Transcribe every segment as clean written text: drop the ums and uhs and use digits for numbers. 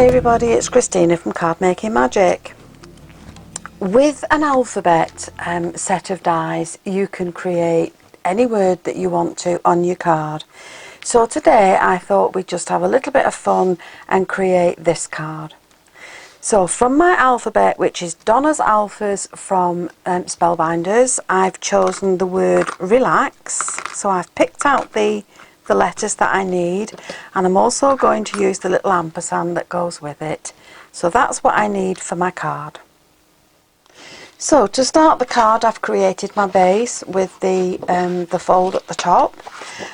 Hi everybody, it's Christina from Card Making Magic. With an alphabet set of dies, you can create any word that you want to on your card. So today I thought we'd just have a little bit of fun and create this card. So from my alphabet, which is Donna's Alphas from Spellbinders, I've chosen the word relax. So I've picked out the letters that I need, and I'm also going to use the little ampersand that goes with it. So that's what I need for my card. So to start the card, I've created my base with the fold at the top,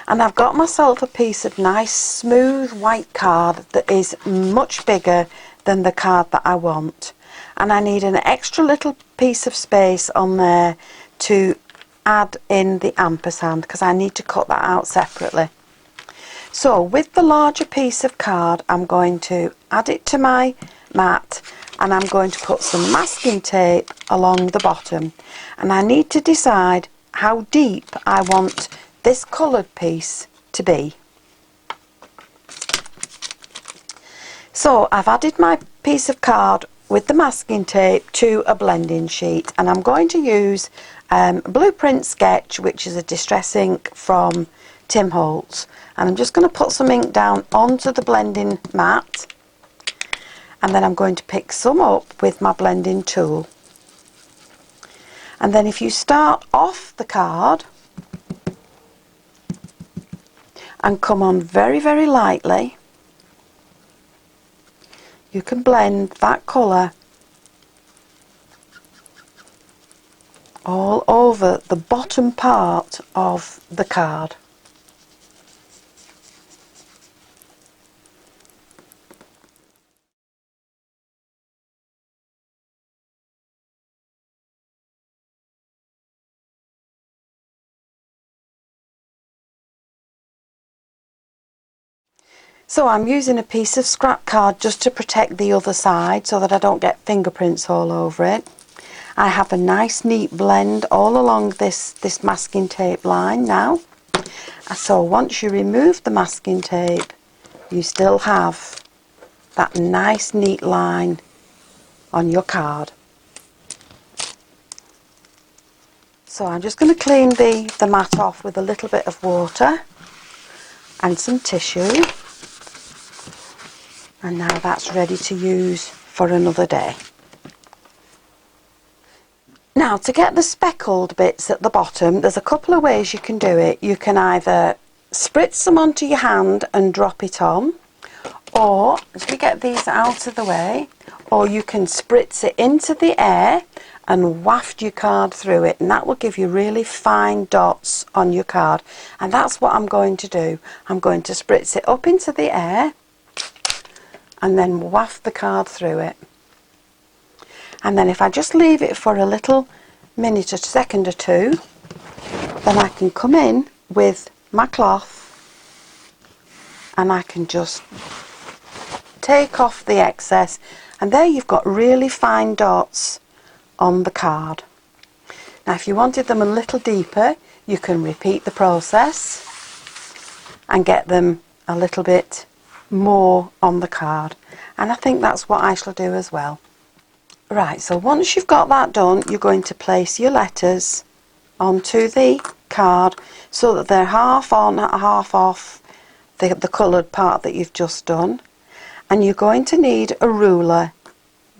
and I've got myself a piece of nice smooth white card that is much bigger than the card that I want, and I need an extra little piece of space on there to add in the ampersand because I need to cut that out separately. So with the larger piece of card, I'm going to add it to my mat, and I'm going to put some masking tape along the bottom, and I need to decide how deep I want this coloured piece to be. So I've added my piece of card with the masking tape to a blending sheet, and I'm going to use Blueprint Sketch, which is a distress ink from Tim Holtz, and I'm just going to put some ink down onto the blending mat, and then I'm going to pick some up with my blending tool. And then if you start off the card and come on very, very lightly, you can blend that colour all over the bottom part of the card. So I'm using a piece of scrap card just to protect the other side so that I don't get fingerprints all over it. I have a nice neat blend all along this masking tape line now. So once you remove the masking tape, you still have that nice neat line on your card. So I'm just going to clean the mat off with a little bit of water and some tissue. And now that's ready to use for another day. Now to get the speckled bits at the bottom, there's a couple of ways you can do it. You can either spritz some onto your hand and drop it on, or as we get these out of the way, or you can spritz it into the air and waft your card through it, and that will give you really fine dots on your card. And that's what I'm going to do. I'm going to spritz it up into the air and then waft the card through it. And then if I just leave it for a little minute, a second or two, then I can come in with my cloth and I can just take off the excess, and there you've got really fine dots on the card. Now if you wanted them a little deeper, you can repeat the process and get them a little bit more on the card, and I think that's what I shall do as well. Right, so once you've got that done, you're going to place your letters onto the card so that they're half on, half off the coloured part that you've just done, and you're going to need a ruler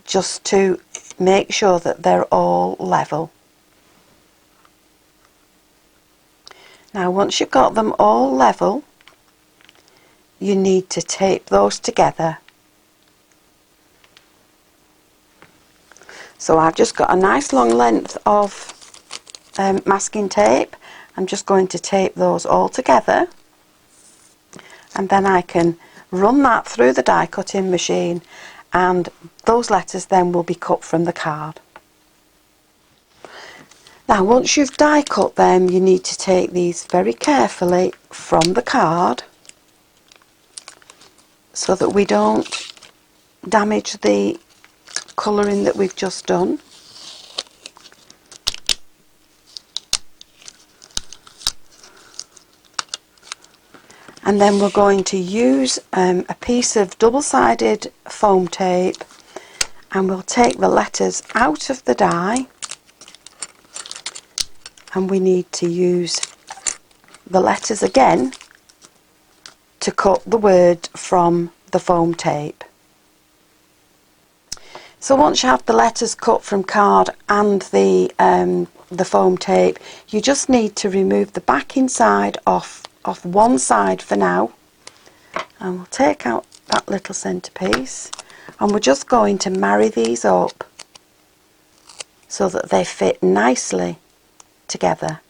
just to make sure that they're all level. Now once you've got them all level, you need to tape those together. So I've just got a nice long length of masking tape. I'm just going to tape those all together, and then I can run that through the die cutting machine, and those letters then will be cut from the card. Now once you've die cut them, you need to take these very carefully from the card so that we don't damage the colouring that we've just done. And then we're going to use a piece of double-sided foam tape, and we'll take the letters out of the die, and we need to use the letters again to cut the word from the foam tape. So once you have the letters cut from card and the foam tape, you just need to remove the backing side off one side for now, and we'll take out that little centerpiece, and we're just going to marry these up so that they fit nicely together.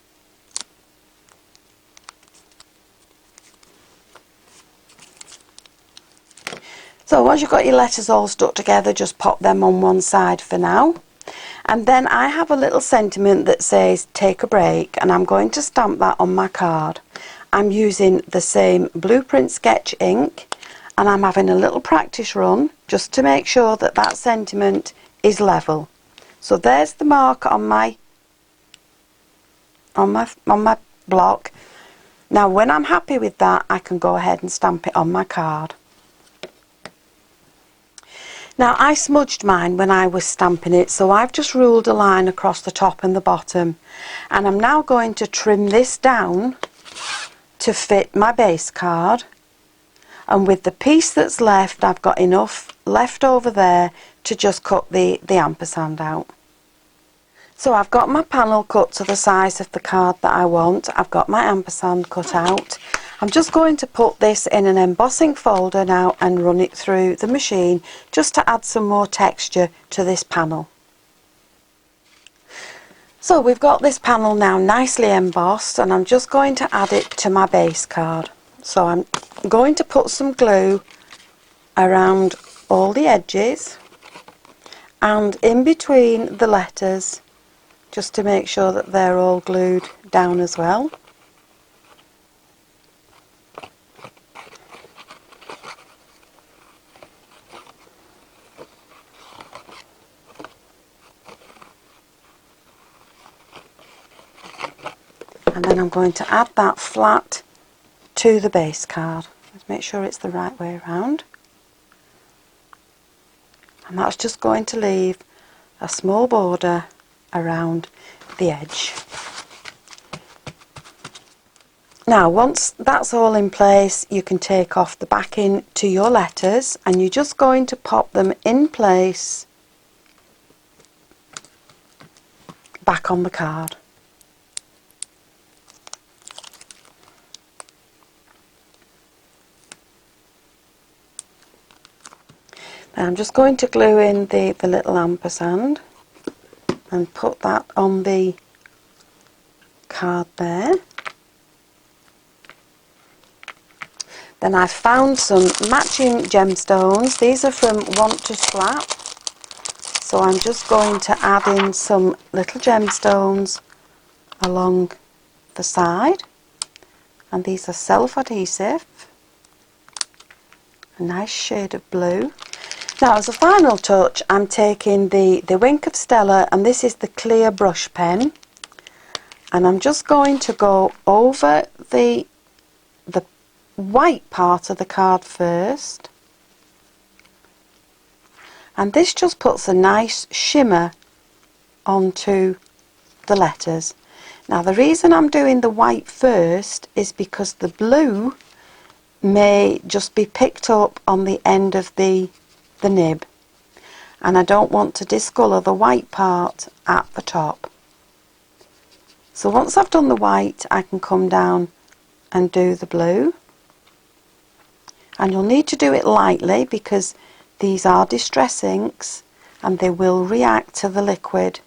So once you've got your letters all stuck together, just pop them on one side for now. And then I have a little sentiment that says take a break, and I'm going to stamp that on my card. I'm using the same blueprint sketch ink, and I'm having a little practice run just to make sure that that sentiment is level. So there's the mark on my block. Now when I'm happy with that, I can go ahead and stamp it on my card. Now I smudged mine when I was stamping it, so I've just ruled a line across the top and the bottom, and I'm now going to trim this down to fit my base card, and with the piece that's left, I've got enough left over there to just cut the ampersand out. So I've got my panel cut to the size of the card that I want. I've got my ampersand cut out. I'm just going to put this in an embossing folder now and run it through the machine just to add some more texture to this panel. So we've got this panel now nicely embossed, and I'm just going to add it to my base card. So I'm going to put some glue around all the edges and in between the letters, just to make sure that they're all glued down as well. And then I'm going to add that flat to the base card. Let's make sure it's the right way around. And that's just going to leave a small border around the edge. Now once that's all in place, you can take off the backing to your letters, and you're just going to pop them in place back on the card. Now I'm just going to glue in the little ampersand and put that on the card there. Then I've found some matching gemstones. These are from Want to Scrap. So I'm just going to add in some little gemstones along the side. And these are self-adhesive. A nice shade of blue. Now as a final touch, I'm taking the Wink of Stella, and this is the clear brush pen, and I'm just going to go over the white part of the card first, and this just puts a nice shimmer onto the letters. Now the reason I'm doing the white first is because the blue may just be picked up on the end of the nib, and I don't want to discolour the white part at the top. So once I've done the white, I can come down and do the blue, and you'll need to do it lightly because these are distress inks and they will react to the liquid.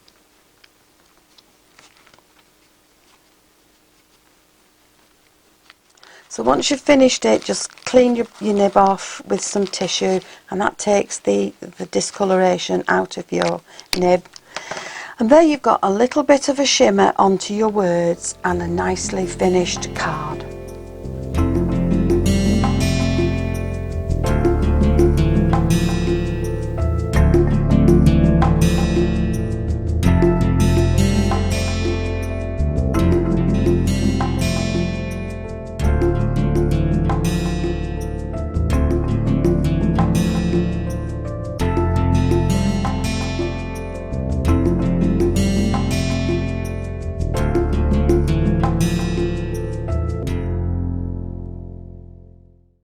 So once you've finished it, just clean your nib off with some tissue, and that takes the discoloration out of your nib. And there you've got a little bit of a shimmer onto your words and a nicely finished card.